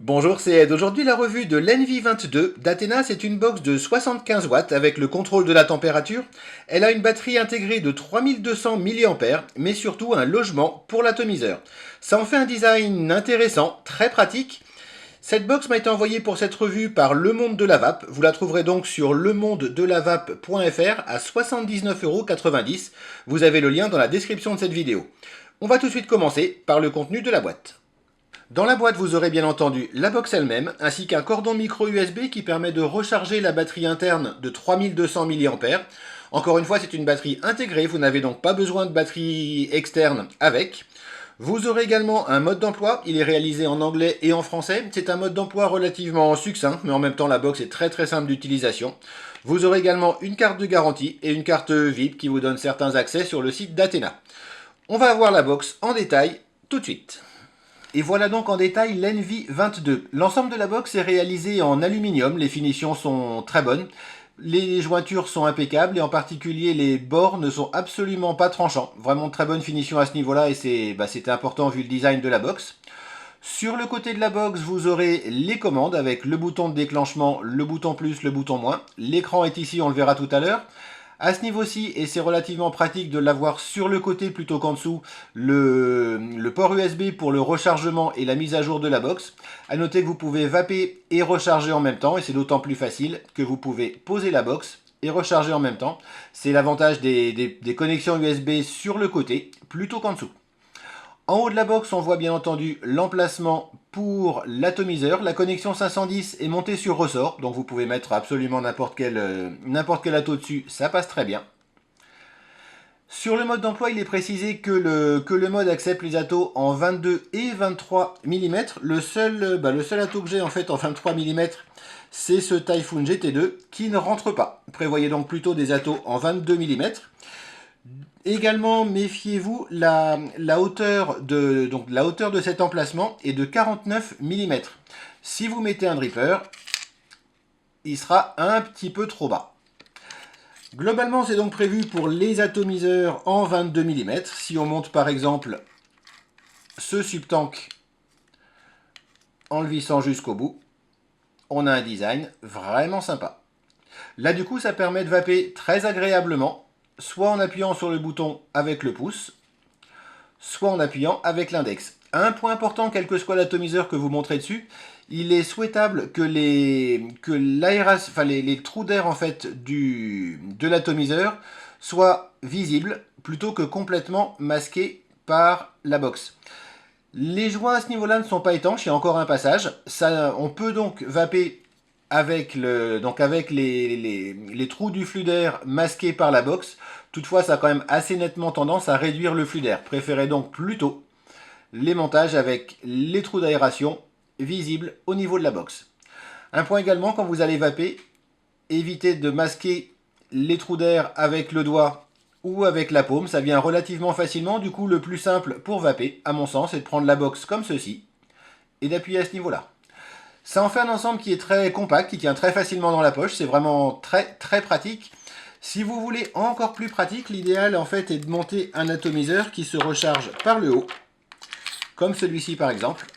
Bonjour, c'est Ed. Aujourd'hui, la revue de l'Envy22 d'Athena, c'est une box de 75 watts avec le contrôle de la température. Elle a une batterie intégrée de 3200 mAh, mais surtout un logement pour l'atomiseur. Ça en fait un design intéressant, très pratique. Cette box m'a été envoyée pour cette revue par Le Monde de la Vape. Vous la trouverez donc sur lemondedelaVape.fr à 79,90 €. Vous avez le lien dans la description de cette vidéo. On va tout de suite commencer par le contenu de la boîte. Dans la boîte, vous aurez bien entendu la box elle-même, ainsi qu'un cordon micro USB qui permet de recharger la batterie interne de 3200 mAh. Encore une fois, c'est une batterie intégrée, vous n'avez donc pas besoin de batterie externe avec. Vous aurez également un mode d'emploi, il est réalisé en anglais et en français. C'est un mode d'emploi relativement succinct, mais en même temps la box est très simple d'utilisation. Vous aurez également une carte de garantie et une carte VIP qui vous donne certains accès sur le site d'Athena. On va voir la box en détail tout de suite. Et voilà donc en détail l'Envy22. L'ensemble de la box est réalisé en aluminium, les finitions sont très bonnes, les jointures sont impeccables et en particulier les bords ne sont absolument pas tranchants. Vraiment très bonne finition à ce niveau-là et c'était important vu le design de la box. Sur le côté de la box, vous aurez les commandes avec le bouton de déclenchement, le bouton plus, le bouton moins. L'écran est ici, on le verra tout à l'heure. À ce niveau-ci, et c'est relativement pratique de l'avoir sur le côté plutôt qu'en dessous, le port USB pour le rechargement et la mise à jour de la box. A noter que vous pouvez vaper et recharger en même temps, et c'est d'autant plus facile que vous pouvez poser la box et recharger en même temps. C'est l'avantage des connexions USB sur le côté plutôt qu'en dessous. En haut de la box, on voit bien entendu l'emplacement pour l'atomiseur. La connexion 510 est montée sur ressort, donc vous pouvez mettre absolument n'importe quel ato dessus, ça passe très bien. Sur le mode d'emploi, il est précisé que le mode accepte les atos en 22 et 23 mm. Le seul ato que j'ai en fait en 23 mm, c'est ce Typhoon GT2 qui ne rentre pas. Prévoyez donc plutôt des atos en 22 mm. Également, méfiez-vous, la hauteur de cet emplacement est de 49 mm. Si vous mettez un dripper, il sera un petit peu trop bas. Globalement, c'est donc prévu pour les atomiseurs en 22 mm. Si on monte par exemple ce subtank en le vissant jusqu'au bout, on a un design vraiment sympa. Là, du coup, ça permet de vaper très agréablement, soit en appuyant sur le bouton avec le pouce, soit en appuyant avec l'index. Un point important, quel que soit l'atomiseur que vous montrez dessus, il est souhaitable que les trous d'air en fait de l'atomiseur soient visibles plutôt que complètement masqués par la box. Les joints à ce niveau-là ne sont pas étanches, il y a encore un passage. On peut donc vaper avec les trous du flux d'air masqués par la box. Toutefois, ça a quand même assez nettement tendance à réduire le flux d'air. Préférez donc plutôt les montages avec les trous d'aération visibles au niveau de la box. Un point également, quand vous allez vaper, évitez de masquer les trous d'air avec le doigt ou avec la paume. Ça vient relativement facilement. Du coup, le plus simple pour vaper, à mon sens, c'est de prendre la box comme ceci et d'appuyer à ce niveau-là. Ça en fait un ensemble qui est très compact, qui tient très facilement dans la poche. C'est vraiment très pratique. Si vous voulez encore plus pratique, l'idéal en fait est de monter un atomiseur qui se recharge par le haut, comme celui-ci par exemple.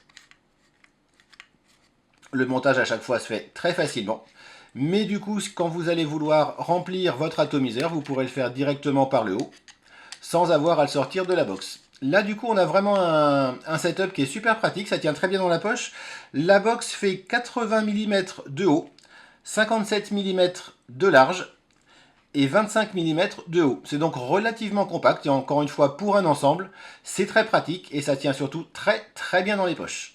Le montage à chaque fois se fait très facilement. Mais du coup, quand vous allez vouloir remplir votre atomiseur, vous pourrez le faire directement par le haut, sans avoir à le sortir de la box. Là, du coup, on a vraiment un setup qui est super pratique, ça tient très bien dans la poche. La box fait 80 mm de haut, 57 mm de large et 25 mm de haut. C'est donc relativement compact et encore une fois, pour un ensemble, c'est très pratique et ça tient surtout très bien dans les poches.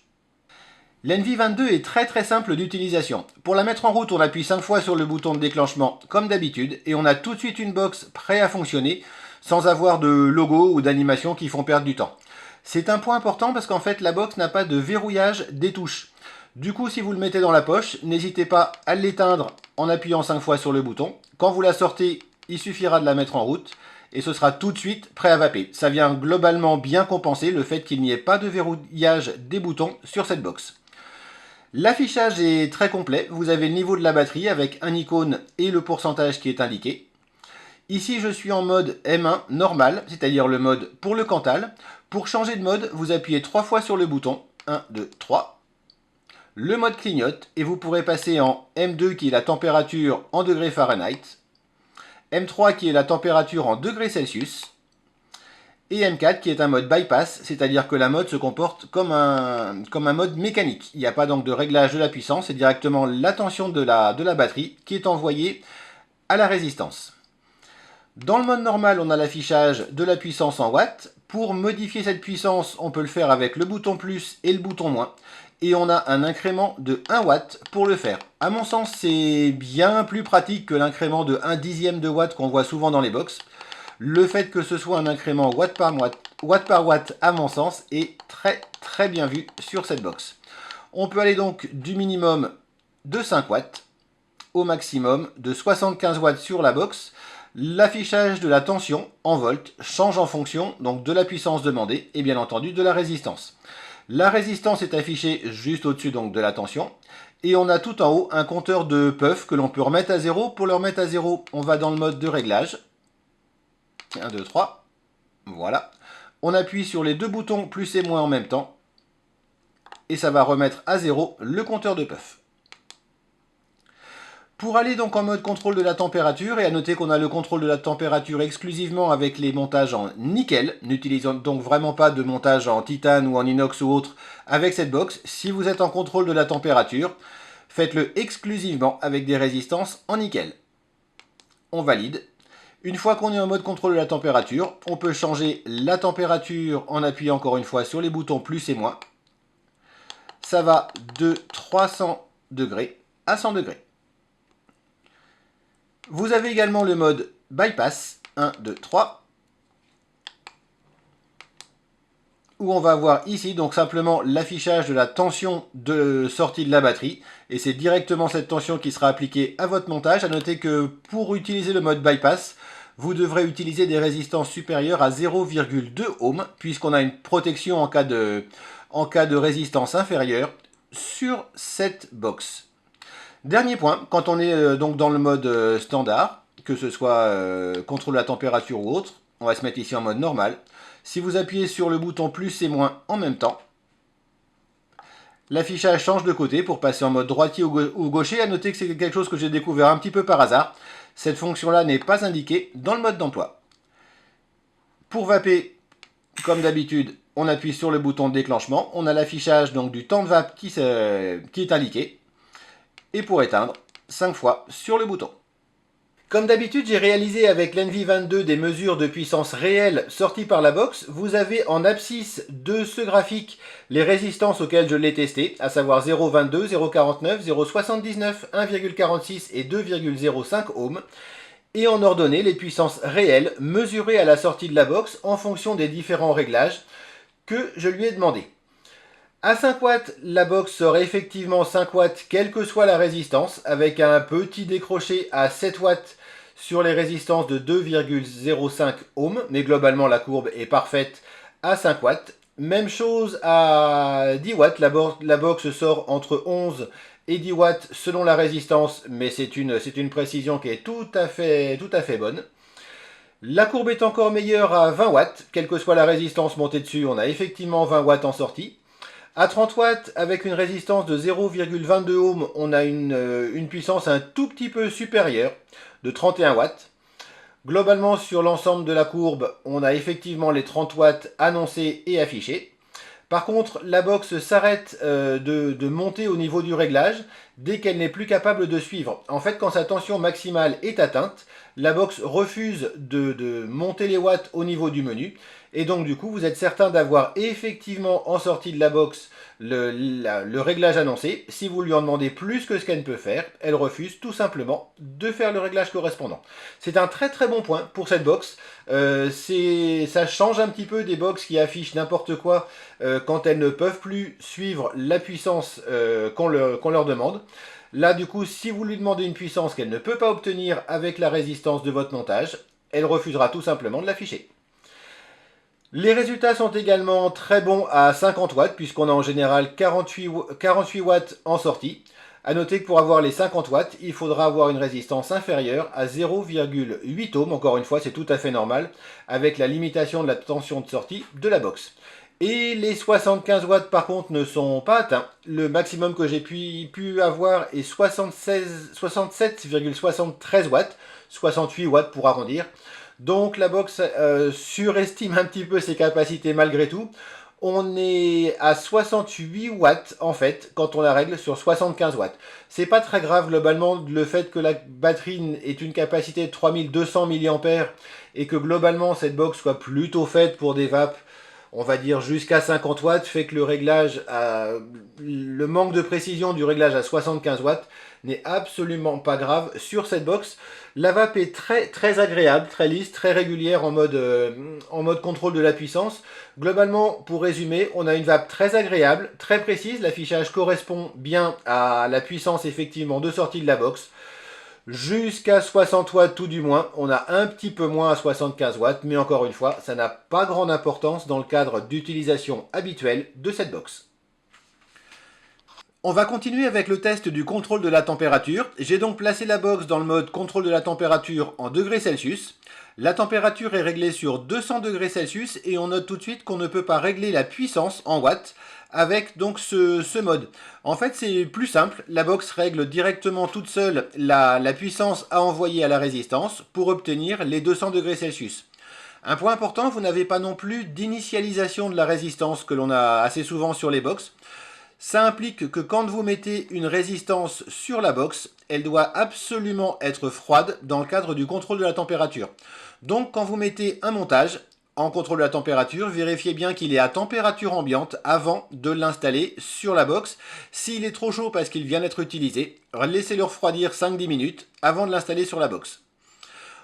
L'Envy22 est très simple d'utilisation. Pour la mettre en route, on appuie 5 fois sur le bouton de déclenchement comme d'habitude et on a tout de suite une box prête à fonctionner sans avoir de logo ou d'animation qui font perdre du temps. C'est un point important parce qu'en fait la box n'a pas de verrouillage des touches. Du coup, si vous le mettez dans la poche, n'hésitez pas à l'éteindre en appuyant 5 fois sur le bouton. Quand vous la sortez, il suffira de la mettre en route et ce sera tout de suite prêt à vaper. Ça vient globalement bien compenser le fait qu'il n'y ait pas de verrouillage des boutons sur cette box. L'affichage est très complet, vous avez le niveau de la batterie avec un icône et le pourcentage qui est indiqué. Ici je suis en mode M1 normal, c'est-à-dire le mode pour le Cantal. Pour changer de mode, vous appuyez 3 fois sur le bouton, 1, 2, 3. le mode clignote et vous pourrez passer en M2 qui est la température en degrés Fahrenheit, M3 qui est la température en degrés Celsius, et M4 qui est un mode bypass, c'est-à-dire que la mode se comporte comme un mode mécanique. Il n'y a pas donc de réglage de la puissance, c'est directement la tension de la batterie qui est envoyée à la résistance. Dans le mode normal, on a l'affichage de la puissance en watts. Pour modifier cette puissance, on peut le faire avec le bouton plus et le bouton moins. Et on a un incrément de 1 watt pour le faire. À mon sens, c'est bien plus pratique que l'incrément de 1 dixième de watt qu'on voit souvent dans les box. Le fait que ce soit un incrément watt par watt, à mon sens, est très bien vu sur cette box. On peut aller donc du minimum de 5 watts au maximum de 75 watts sur la box. L'affichage de la tension en volts change en fonction donc de la puissance demandée et bien entendu de la résistance. La résistance est affichée juste au-dessus donc de la tension. Et on a tout en haut un compteur de puff que l'on peut remettre à 0. Pour le remettre à 0, on va dans le mode de réglage. 1, 2, 3. Voilà. On appuie sur les deux boutons plus et moins en même temps. Et ça va remettre à 0 le compteur de puff. Pour aller donc en mode contrôle de la température, et à noter qu'on a le contrôle de la température exclusivement avec les montages en nickel, n'utilisant donc vraiment pas de montage en titane ou en inox ou autre avec cette box. Si vous êtes en contrôle de la température, faites-le exclusivement avec des résistances en nickel. On valide. Une fois qu'on est en mode contrôle de la température, on peut changer la température en appuyant encore une fois sur les boutons plus et moins. Ça va de 300 degrés à 100 degrés. Vous avez également le mode bypass, 1, 2, 3, où on va voir ici donc simplement l'affichage de la tension de sortie de la batterie, et c'est directement cette tension qui sera appliquée à votre montage. À noter que pour utiliser le mode bypass, vous devrez utiliser des résistances supérieures à 0,2 ohms, puisqu'on a une protection en cas de résistance inférieure sur cette box. Dernier point, quand on est donc dans le mode standard, que ce soit contrôle de la température ou autre, on va se mettre ici en mode normal. Si vous appuyez sur le bouton plus et moins en même temps, l'affichage change de côté pour passer en mode droitier ou gaucher. À noter que c'est quelque chose que j'ai découvert un petit peu par hasard. Cette fonction-là n'est pas indiquée dans le mode d'emploi. Pour vaper, comme d'habitude, on appuie sur le bouton de déclenchement. On a l'affichage donc du temps de vape qui est indiqué. Et pour éteindre, 5 fois sur le bouton. Comme d'habitude, j'ai réalisé avec l'Envy22 des mesures de puissance réelles sorties par la box. Vous avez en abscisse de ce graphique les résistances auxquelles je l'ai testé, à savoir 0,22, 0,49, 0,79, 1,46 et 2,05 ohms. Et en ordonnée, les puissances réelles mesurées à la sortie de la box en fonction des différents réglages que je lui ai demandé. À 5 watts, la box sort effectivement 5 watts quelle que soit la résistance, avec un petit décroché à 7 watts sur les résistances de 2,05 ohms, mais globalement la courbe est parfaite à 5 watts. Même chose à 10 watts, la box sort entre 11 et 10 watts selon la résistance, mais c'est une précision qui est tout à fait bonne. La courbe est encore meilleure à 20 watts, quelle que soit la résistance montée dessus, on a effectivement 20 watts en sortie. À 30 watts, avec une résistance de 0,22 ohms, on a une puissance un tout petit peu supérieure, de 31 watts. Globalement, sur l'ensemble de la courbe, on a effectivement les 30 watts annoncés et affichés. Par contre, la box s'arrête de monter au niveau du réglage dès qu'elle n'est plus capable de suivre. En fait, quand sa tension maximale est atteinte, la box refuse de monter les watts au niveau du menu. Et donc du coup, vous êtes certain d'avoir effectivement en sortie de la box le réglage annoncé. Si vous lui en demandez plus que ce qu'elle peut faire, elle refuse tout simplement de faire le réglage correspondant. C'est un très bon point pour cette box. Ça change un petit peu des box qui affichent n'importe quoi quand elles ne peuvent plus suivre la puissance qu'on leur demande. Là, du coup, si vous lui demandez une puissance qu'elle ne peut pas obtenir avec la résistance de votre montage, elle refusera tout simplement de l'afficher. Les résultats sont également très bons à 50 watts, puisqu'on a en général 48 watts en sortie. A noter que pour avoir les 50 watts, il faudra avoir une résistance inférieure à 0,8 ohms. Encore une fois, c'est tout à fait normal, avec la limitation de la tension de sortie de la box. Et les 75 watts par contre ne sont pas atteints. Le maximum que j'ai pu avoir est 67,73 watts, 68 watts pour arrondir. Donc la box surestime un petit peu ses capacités malgré tout. On est à 68 watts en fait quand on la règle sur 75 watts. C'est pas très grave globalement le fait que la batterie ait une capacité de 3200 mAh et que globalement cette box soit plutôt faite pour des vapes, on va dire jusqu'à 50 watts, fait que le manque de précision du réglage à 75 watts n'est absolument pas grave sur cette box. La vape est très agréable, très lisse, très régulière en mode contrôle de la puissance. Globalement, pour résumer, on a une vape très agréable, très précise. L'affichage correspond bien à la puissance effectivement de sortie de la box. Jusqu'à 60 watts tout du moins, on a un petit peu moins à 75 watts, mais encore une fois, ça n'a pas grande importance dans le cadre d'utilisation habituelle de cette box. On va continuer avec le test du contrôle de la température. J'ai donc placé la box dans le mode contrôle de la température en degrés Celsius. La température est réglée sur 200 degrés Celsius et on note tout de suite qu'on ne peut pas régler la puissance en watts avec donc ce mode. En fait, c'est plus simple. La box règle directement toute seule la puissance à envoyer à la résistance pour obtenir les 200 degrés Celsius. Un point important, vous n'avez pas non plus d'initialisation de la résistance que l'on a assez souvent sur les box. Ça implique que quand vous mettez une résistance sur la box, elle doit absolument être froide dans le cadre du contrôle de la température. Donc quand vous mettez un montage en contrôle de la température, vérifiez bien qu'il est à température ambiante avant de l'installer sur la box. S'il est trop chaud parce qu'il vient d'être utilisé, laissez-le refroidir 5-10 minutes avant de l'installer sur la box.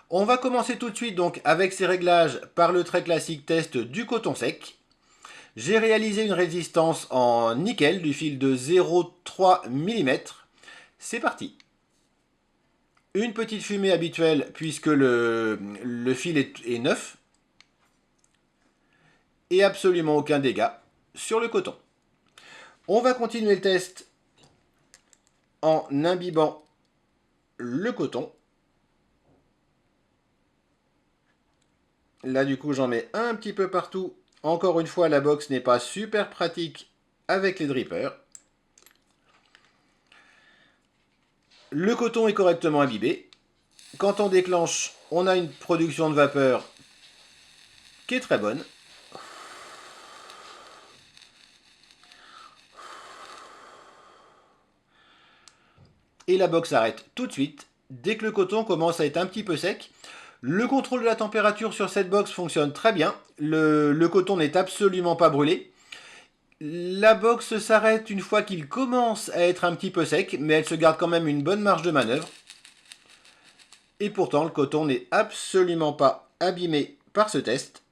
On va commencer tout de suite donc avec ces réglages par le très classique test du coton sec. J'ai réalisé une résistance en nickel du fil de 0,3 mm. C'est parti. Une petite fumée habituelle puisque le fil est neuf. Et absolument aucun dégât sur le coton. On va continuer le test en imbibant le coton. Là du coup j'en mets un petit peu partout. Encore une fois, la box n'est pas super pratique avec les drippers. Le coton est correctement imbibé. Quand on déclenche, on a une production de vapeur qui est très bonne. Et la box s'arrête tout de suite dès que le coton commence à être un petit peu sec. Le contrôle de la température sur cette box fonctionne très bien. Le coton n'est absolument pas brûlé. La box s'arrête une fois qu'il commence à être un petit peu sec, mais elle se garde quand même une bonne marge de manœuvre. Et pourtant, le coton n'est absolument pas abîmé par ce test.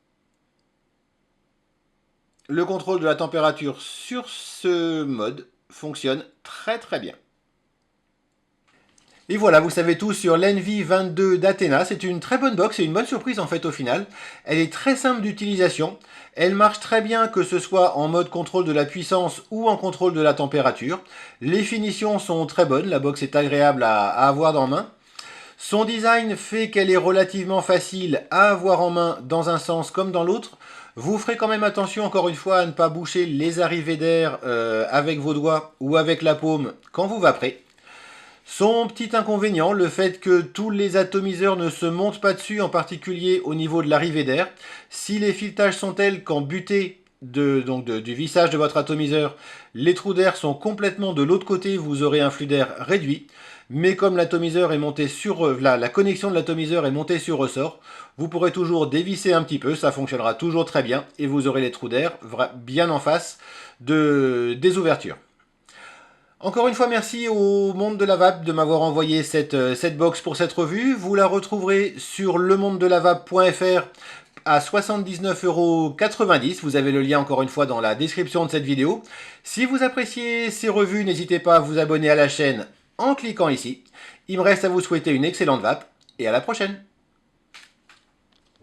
Le contrôle de la température sur ce mode fonctionne très bien. Et voilà, vous savez tout sur l'Envy22 d'Athena. C'est une très bonne box et une bonne surprise en fait au final. Elle est très simple d'utilisation. Elle marche très bien que ce soit en mode contrôle de la puissance ou en contrôle de la température. Les finitions sont très bonnes, la box est agréable à avoir en main. Son design fait qu'elle est relativement facile à avoir en main dans un sens comme dans l'autre. Vous ferez quand même attention encore une fois à ne pas boucher les arrivées d'air avec vos doigts ou avec la paume quand vous vaperez. Son petit inconvénient, le fait que tous les atomiseurs ne se montent pas dessus, en particulier au niveau de l'arrivée d'air. Si les filetages sont tels qu'en butée du vissage de votre atomiseur, les trous d'air sont complètement de l'autre côté, vous aurez un flux d'air réduit. Mais comme l'atomiseur est monté sur la connexion de l'atomiseur est montée sur ressort, vous pourrez toujours dévisser un petit peu, ça fonctionnera toujours très bien et vous aurez les trous d'air bien en face des ouvertures. Encore une fois, merci au Monde de la Vape de m'avoir envoyé cette box pour cette revue. Vous la retrouverez sur lemondedelaVape.fr à 79,90 €. Vous avez le lien encore une fois dans la description de cette vidéo. Si vous appréciez ces revues, n'hésitez pas à vous abonner à la chaîne en cliquant ici. Il me reste à vous souhaiter une excellente vape et à la prochaine.